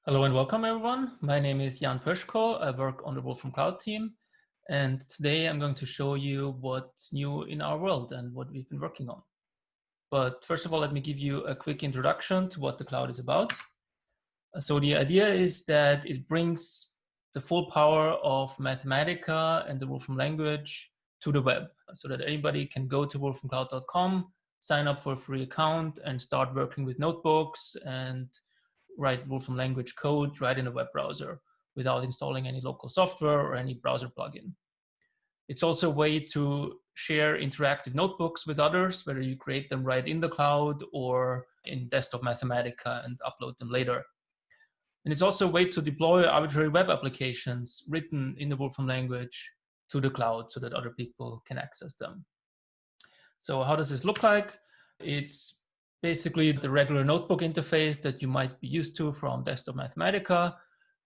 Hello and welcome everyone. My name is Jan Poeschko. I work on the Wolfram Cloud team. And today I'm going to show you what's new in our world and what we've been working on. But first of all, let me give you a quick introduction to what the cloud is about. So the idea is that it brings the full power of Mathematica and the Wolfram language to the web so that anybody can go to wolframcloud.com, sign up for a free account and start working with notebooks and write Wolfram language code right in a web browser without installing any local software or any browser plugin. It's also a way to share interactive notebooks with others, whether you create them right in the cloud or in desktop Mathematica and upload them later. And it's also a way to deploy arbitrary web applications written in the Wolfram language to the cloud so that other people can access them. So how does this look like? It's basically the regular notebook interface that you might be used to from desktop Mathematica.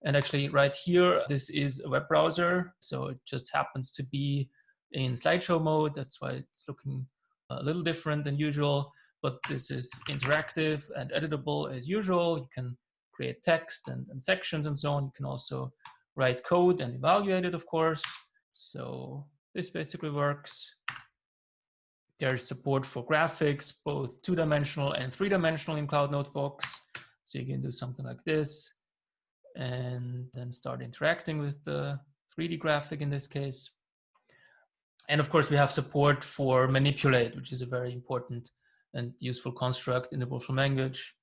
And actually right here, this is a web browser. So it just happens to be in slideshow mode. That's why it's looking a little different than usual, but this is interactive and editable as usual. You can create text and sections and so on. You can also write code and evaluate it, of course. So this basically works. There's support for graphics, both two-dimensional and three-dimensional in Cloud Notebooks. So you can do something like this and then start interacting with the 3D graphic in this case. And of course, we have support for manipulate, which is a very important and useful construct in the Wolfram language.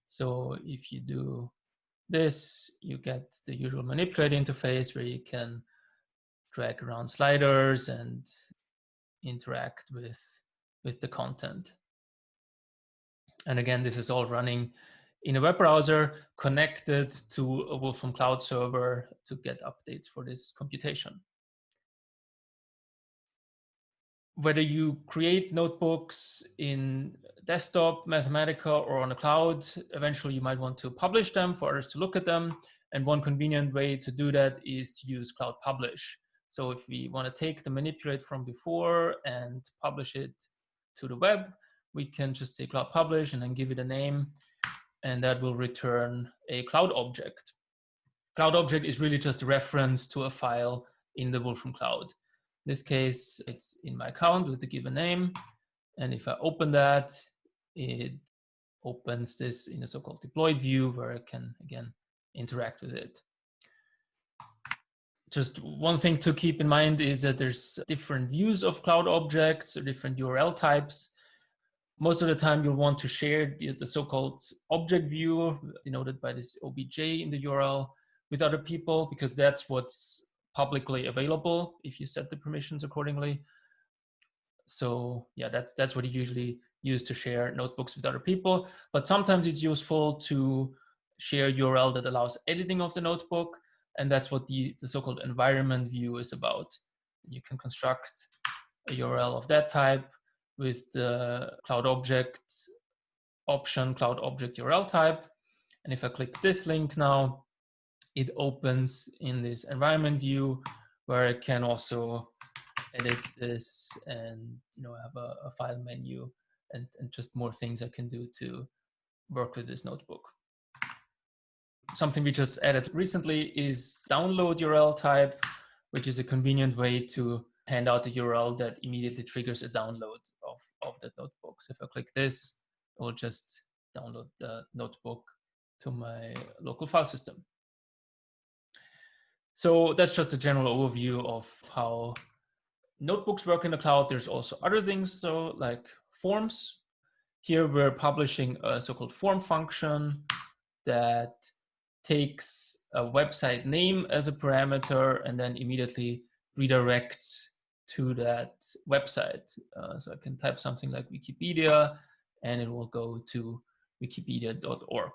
So if you do this, you get the usual manipulate interface where you can drag around sliders and interact with the content. And again, this is all running in a web browser connected to a Wolfram Cloud server to get updates for this computation. Whether you create notebooks in desktop Mathematica or on the cloud, eventually you might want to publish them for others to look at them. And one convenient way to do that is to use Cloud Publish. So if we want to take the manipulate from before and publish it to the web, we can just say Cloud Publish and then give it a name, and that will return a Cloud object. Cloud object is really just a reference to a file in the Wolfram Cloud. In this case, it's in my account with the given name. And if I open that, it opens this in a so-called deployed view where I can, again, interact with it. Just one thing to keep in mind is that there's different views of cloud objects or different URL types. Most of the time you'll want to share the so-called object view denoted by this obj in the URL with other people, because that's what's publicly available if you set the permissions accordingly. So yeah, that's what you usually use to share notebooks with other people. But sometimes it's useful to share URL that allows editing of the notebook. And that's what the so-called environment view is about. You can construct a URL of that type with the cloud object option, cloud object URL type. And if I click this link now, it opens in this environment view where I can also edit this and have a file menu and just more things I can do to work with this notebook. Something we just added recently is download URL type, which is a convenient way to hand out the URL that immediately triggers a download of that notebook. So if I click this, it will just download the notebook to my local file system. So that's just a general overview of how notebooks work in the cloud. There's also other things, though, like forms. Here we're publishing a so-called form function that takes a website name as a parameter and then immediately redirects to that website. So I can type something like Wikipedia and it will go to wikipedia.org.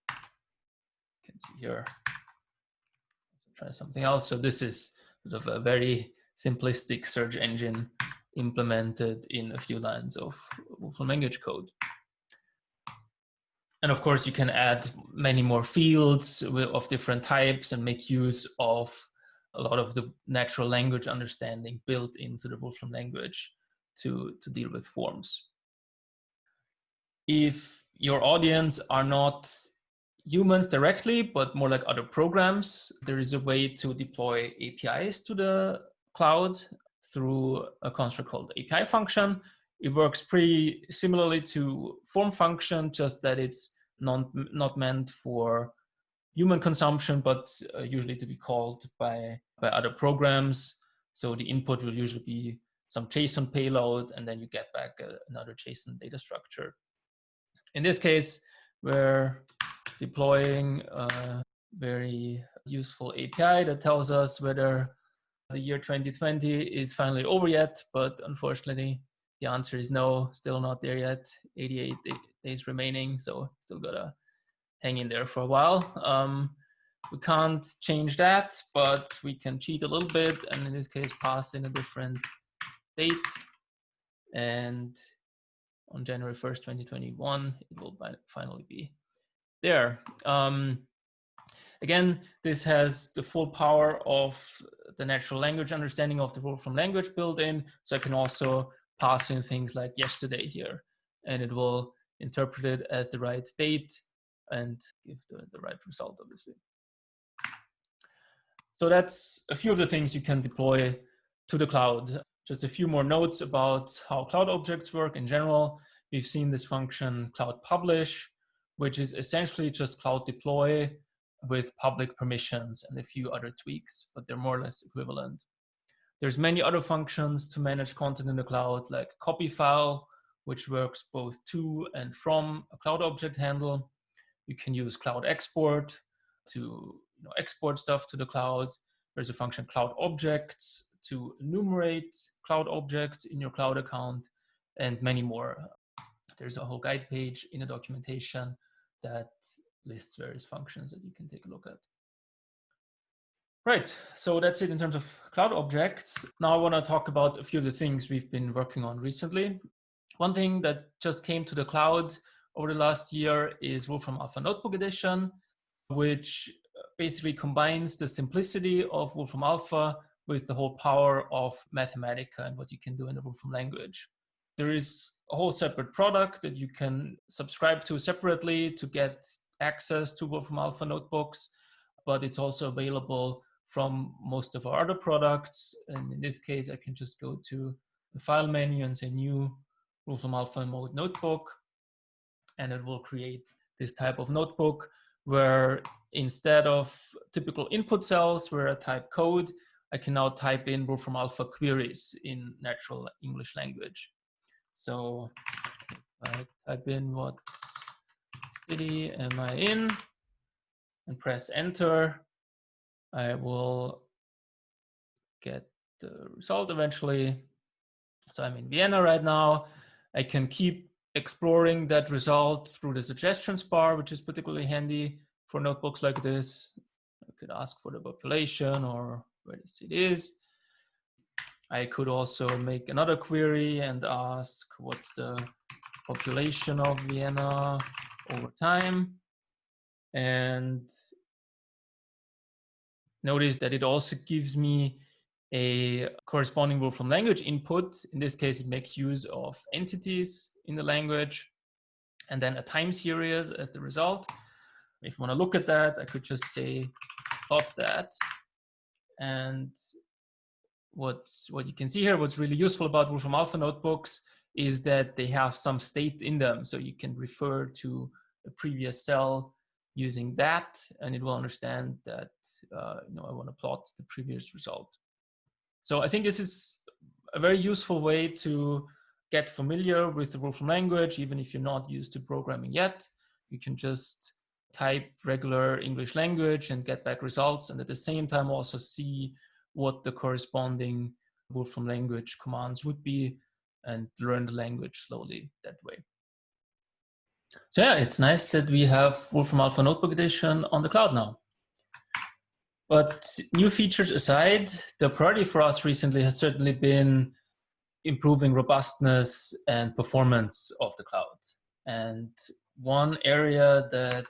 You can see here. Try something else. So this is sort of a very simplistic search engine implemented in a few lines of Wolfram language code. And of course, you can add many more fields of different types and make use of a lot of the natural language understanding built into the Wolfram language to deal with forms. If your audience are not humans directly, but more like other programs. There is a way to deploy APIs to the cloud through a construct called API function. It works pretty similarly to form function, just that it's not meant for human consumption, but usually to be called by other programs. So the input will usually be some JSON payload, and then you get back another JSON data structure. In this case, we're deploying a very useful API that tells us whether the year 2020 is finally over yet, but unfortunately, the answer is no, still not there yet. 88 days remaining, so still gotta hang in there for a while. We can't change that, but we can cheat a little bit, and in this case, pass in a different date. And on January 1st, 2021, it will finally be there. Again, this has the full power of the natural language understanding of the Wolfram language built in. So I can also pass in things like yesterday here, and it will interpret it as the right date and give the right result, obviously. So that's a few of the things you can deploy to the cloud. Just a few more notes about how cloud objects work in general. We've seen this function cloud publish, which is essentially just cloud deploy with public permissions and a few other tweaks, but they're more or less equivalent. There's many other functions to manage content in the cloud, like copy file, which works both to and from a cloud object handle. You can use cloud export to export stuff to the cloud. There's a function cloud objects to enumerate cloud objects in your cloud account, and many more. There's a whole guide page in the documentation that lists various functions that you can take a look at. Right, so that's it in terms of cloud objects. Now I want to talk about a few of the things we've been working on recently. One thing that just came to the cloud over the last year is Wolfram Alpha Notebook Edition, which basically combines the simplicity of Wolfram Alpha with the whole power of Mathematica and what you can do in the Wolfram language. There is a whole separate product that you can subscribe to separately to get access to Wolfram Alpha notebooks, but it's also available from most of our other products. And in this case, I can just go to the file menu and say new Wolfram Alpha mode notebook, and it will create this type of notebook where instead of typical input cells where I type code, I can now type in Wolfram Alpha queries in natural English language. So I type in what city am I in and press enter. I will get the result eventually. So I'm in Vienna right now. I can keep exploring that result through the suggestions bar, which is particularly handy for notebooks like this. I could ask for the population or where the city is. I could also make another query and ask what's the population of Vienna over time. And notice that it also gives me a corresponding Wolfram language input. In this case, it makes use of entities in the language and then a time series as the result. If you want to look at that, I could just say plot that. And what you can see here, what's really useful about Wolfram Alpha notebooks is that they have some state in them. So you can refer to a previous cell using that, and it will understand that I want to plot the previous result. So I think this is a very useful way to get familiar with the Wolfram language, even if you're not used to programming yet. You can just type regular English language and get back results, and at the same time also see what the corresponding Wolfram language commands would be and learn the language slowly that way. So yeah, it's nice that we have Wolfram Alpha Notebook Edition on the cloud now. But new features aside, the priority for us recently has certainly been improving robustness and performance of the cloud. And one area that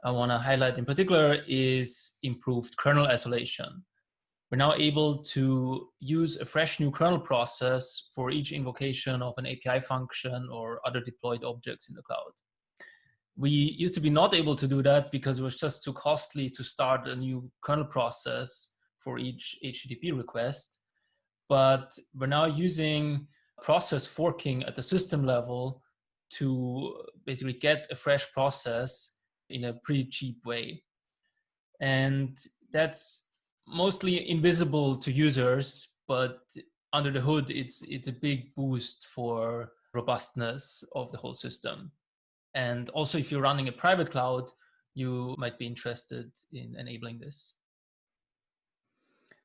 I want to highlight in particular is improved kernel isolation. We're now able to use a fresh new kernel process for each invocation of an API function or other deployed objects in the cloud. We used to be not able to do that because it was just too costly to start a new kernel process for each HTTP request. But we're now using process forking at the system level to basically get a fresh process in a pretty cheap way. And that's mostly invisible to users, but under the hood, it's a big boost for robustness of the whole system. And also, if you're running a private cloud, you might be interested in enabling this.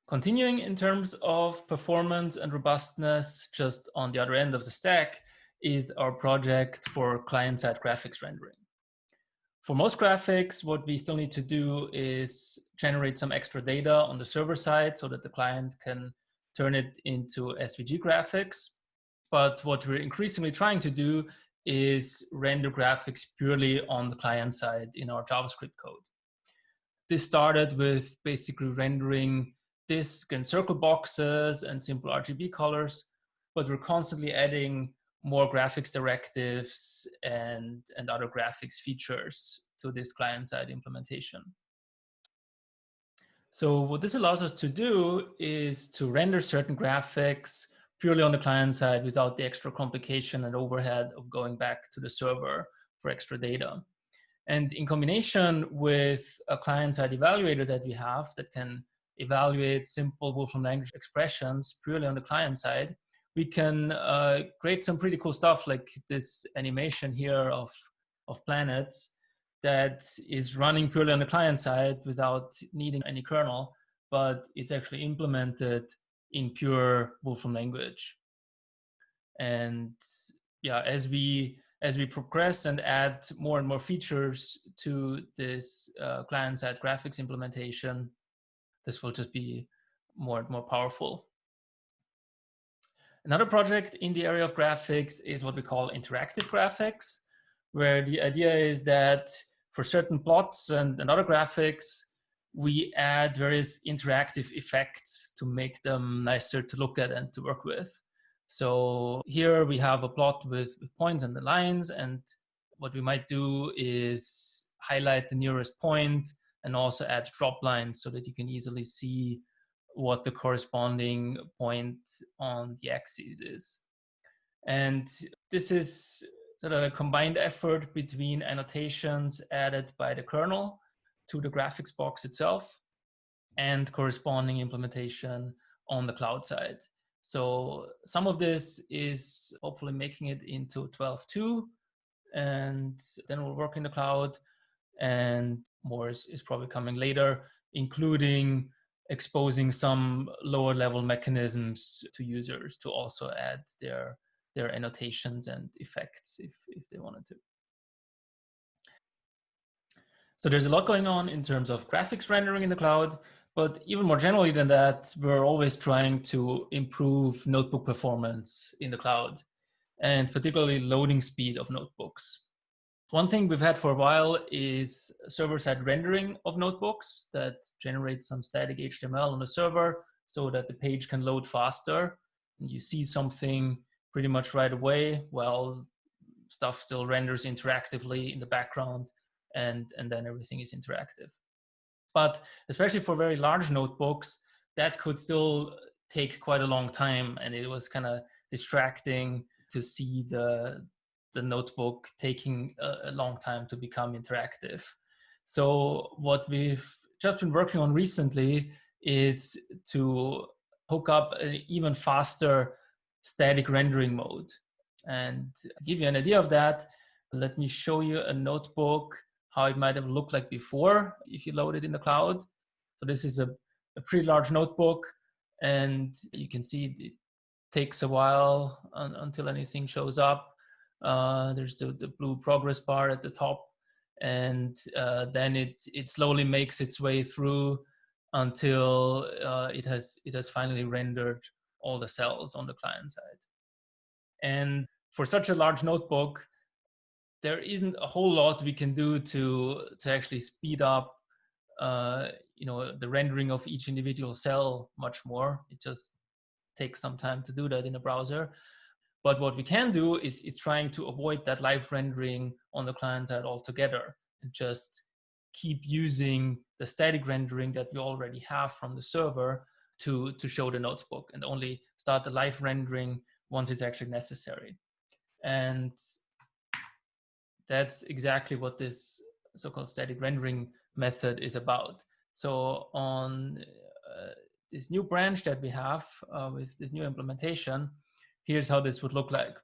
Continuing in terms of performance and robustness, just on the other end of the stack, is our project for client-side graphics rendering. For most graphics, what we still need to do is generate some extra data on the server side so that the client can turn it into SVG graphics. But what we're increasingly trying to do is render graphics purely on the client side in our JavaScript code. This started with basically rendering disk and circle boxes and simple RGB colors, but we're constantly adding more graphics directives and other graphics features to this client-side implementation. So what this allows us to do is to render certain graphics purely on the client side without the extra complication and overhead of going back to the server for extra data. And in combination with a client-side evaluator that we have that can evaluate simple Wolfram language expressions purely on the client side, we can create some pretty cool stuff like this animation here of planets that is running purely on the client side without needing any kernel, but it's actually implemented in pure Wolfram language. And yeah, as we progress and add more and more features to this client-side graphics implementation, this will just be more and more powerful. Another project in the area of graphics is what we call interactive graphics, where the idea is that for certain plots and other graphics, we add various interactive effects to make them nicer to look at and to work with. So here we have a plot with points and the lines, and what we might do is highlight the nearest point and also add drop lines so that you can easily see what the corresponding point on the axis is. And this is sort of a combined effort between annotations added by the kernel to the graphics box itself and corresponding implementation on the cloud side. So some of this is hopefully making it into 12.2, and then we'll work in the cloud, and more is probably coming later, including exposing some lower level mechanisms to users to also add their annotations and effects if they wanted to. So there's a lot going on in terms of graphics rendering in the cloud, but even more generally than that, we're always trying to improve notebook performance in the cloud, and particularly loading speed of notebooks. One thing we've had for a while is server-side rendering of notebooks that generates some static HTML on the server so that the page can load faster. And you see something pretty much right away while stuff still renders interactively in the background, and then everything is interactive. But especially for very large notebooks, that could still take quite a long time, and it was kind of distracting to see the notebook taking a long time to become interactive. So what we've just been working on recently is to hook up an even faster static rendering mode. And to give you an idea of that, let me show you a notebook, how it might have looked like before if you load it in the cloud. So this is a pretty large notebook, and you can see it takes a while until anything shows up. There's the blue progress bar at the top, and then it slowly makes its way through until it has finally rendered all the cells on the client side. And for such a large notebook, there isn't a whole lot we can do to actually speed up the rendering of each individual cell much more. It just takes some time to do that in a browser. But what we can do is trying to avoid that live rendering on the client side altogether and just keep using the static rendering that we already have from the server to show the notebook, and only start the live rendering once it's actually necessary. And that's exactly what this so-called static rendering method is about. So on this new branch that we have with this new implementation, here's how this would look like.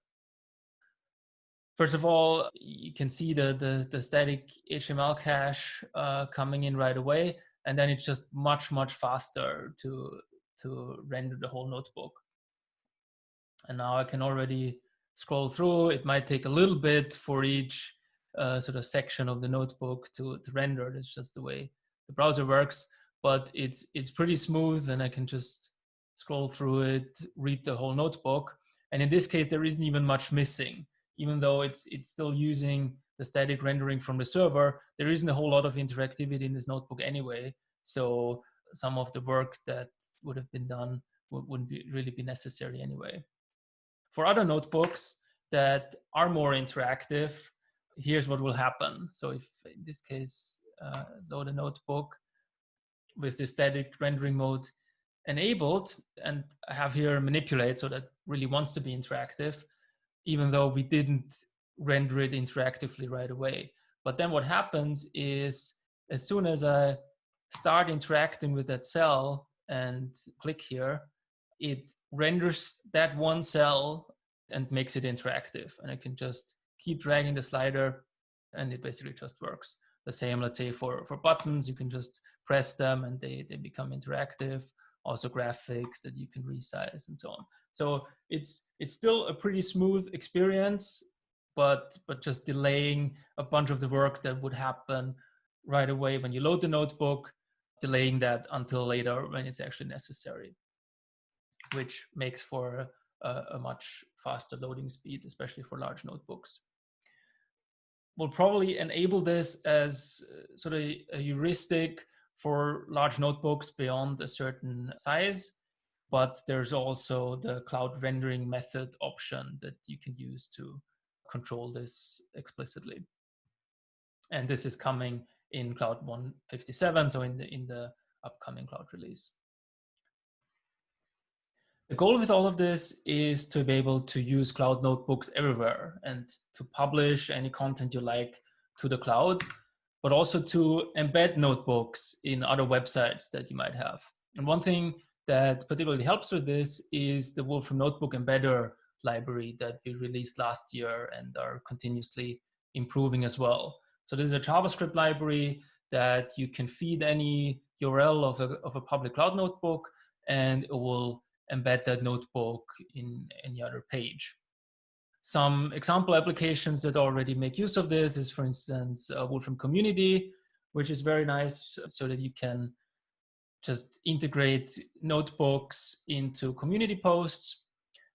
First of all, you can see the static HTML cache coming in right away, and then it's just much faster to render the whole notebook. And now I can already scroll through. It might take a little bit for each sort of section of the notebook to render. That's just the way the browser works, but it's pretty smooth, and I can just scroll through it, read the whole notebook. And in this case, there isn't even much missing. Even though it's still using the static rendering from the server, there isn't a whole lot of interactivity in this notebook anyway. So some of the work that would have been done wouldn't really be necessary anyway. For other notebooks that are more interactive, here's what will happen. So if in this case, load a notebook with the static rendering mode enabled, and I have here manipulate, so that really wants to be interactive, even though we didn't render it interactively right away. But then what happens is, as soon as I start interacting with that cell and click here, it renders that one cell and makes it interactive. And I can just keep dragging the slider and it basically just works. The same, let's say, for buttons, you can just press them and they become interactive. Also graphics that you can resize and so on. So it's still a pretty smooth experience, but just delaying a bunch of the work that would happen right away when you load the notebook, delaying that until later when it's actually necessary, which makes for a much faster loading speed, especially for large notebooks. We'll probably enable this as sort of a heuristic for large notebooks beyond a certain size, but there's also the cloud rendering method option that you can use to control this explicitly. And this is coming in Cloud 157, so in the upcoming cloud release. The goal with all of this is to be able to use cloud notebooks everywhere and to publish any content you like to the cloud, but also to embed notebooks in other websites that you might have. And one thing that particularly helps with this is the Wolfram Notebook Embedder library that we released last year and are continuously improving as well. So this is a JavaScript library that you can feed any URL of a public cloud notebook, and it will embed that notebook in any other page. Some example applications that already make use of this is, for instance, Wolfram Community, which is very nice so that you can just integrate notebooks into community posts.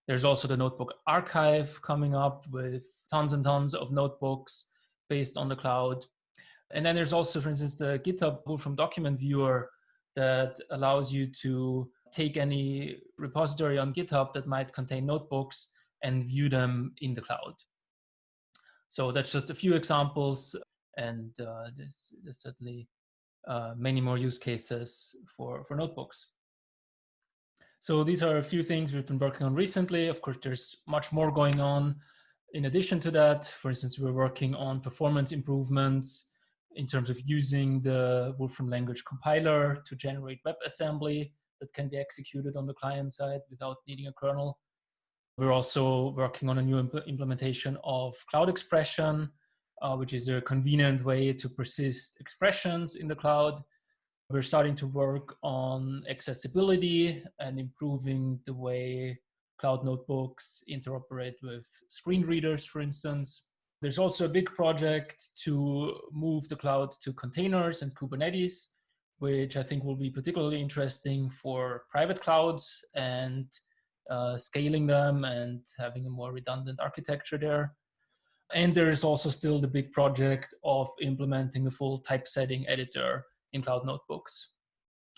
There's also the notebook archive coming up with tons and tons of notebooks based on the cloud. And then there's also, for instance, the GitHub Wolfram document viewer that allows you to take any repository on GitHub that might contain notebooks and view them in the cloud. So that's just a few examples, and there's certainly many more use cases for notebooks. So these are a few things we've been working on recently. Of course, there's much more going on in addition to that. For instance, we're working on performance improvements in terms of using the Wolfram language compiler to generate WebAssembly that can be executed on the client side without needing a kernel. We're also working on a new implementation of Cloud Expression, which is a convenient way to persist expressions in the cloud. We're starting to work on accessibility and improving the way cloud notebooks interoperate with screen readers, for instance. There's also a big project to move the cloud to containers and Kubernetes, which I think will be particularly interesting for private clouds and scaling them and having a more redundant architecture there. And there is also still the big project of implementing a full typesetting editor in cloud notebooks.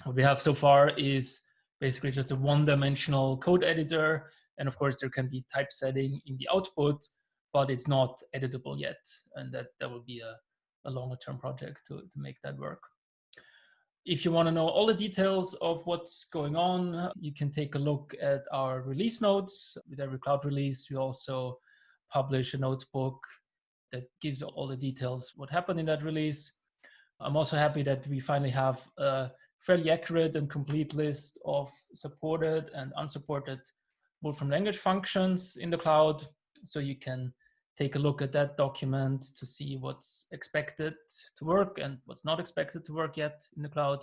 What we have so far is basically just a one-dimensional code editor And of course, there can be typesetting in the output, but it's not editable yet. And that will be a longer term project to make that work. If you want to know all the details of what's going on, you can take a look at our release notes. With every cloud release, we also publish a notebook that gives all the details what happened in that release. I'm also happy that we finally have a fairly accurate and complete list of supported and unsupported Wolfram language functions in the cloud. So you can take a look at that document to see what's expected to work and what's not expected to work yet in the cloud.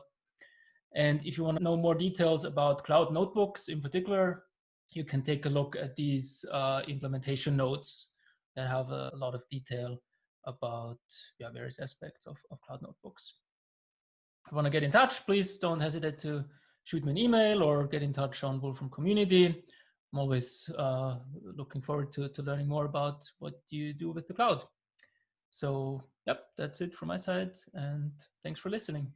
And if you want to know more details about cloud notebooks in particular, you can take a look at these implementation notes that have a lot of detail about various aspects of cloud notebooks. If you want to get in touch, please don't hesitate to shoot me an email or get in touch on Wolfram Community. I'm always looking forward to learning more about what you do with the cloud. So, yep, that's it from my side, and thanks for listening.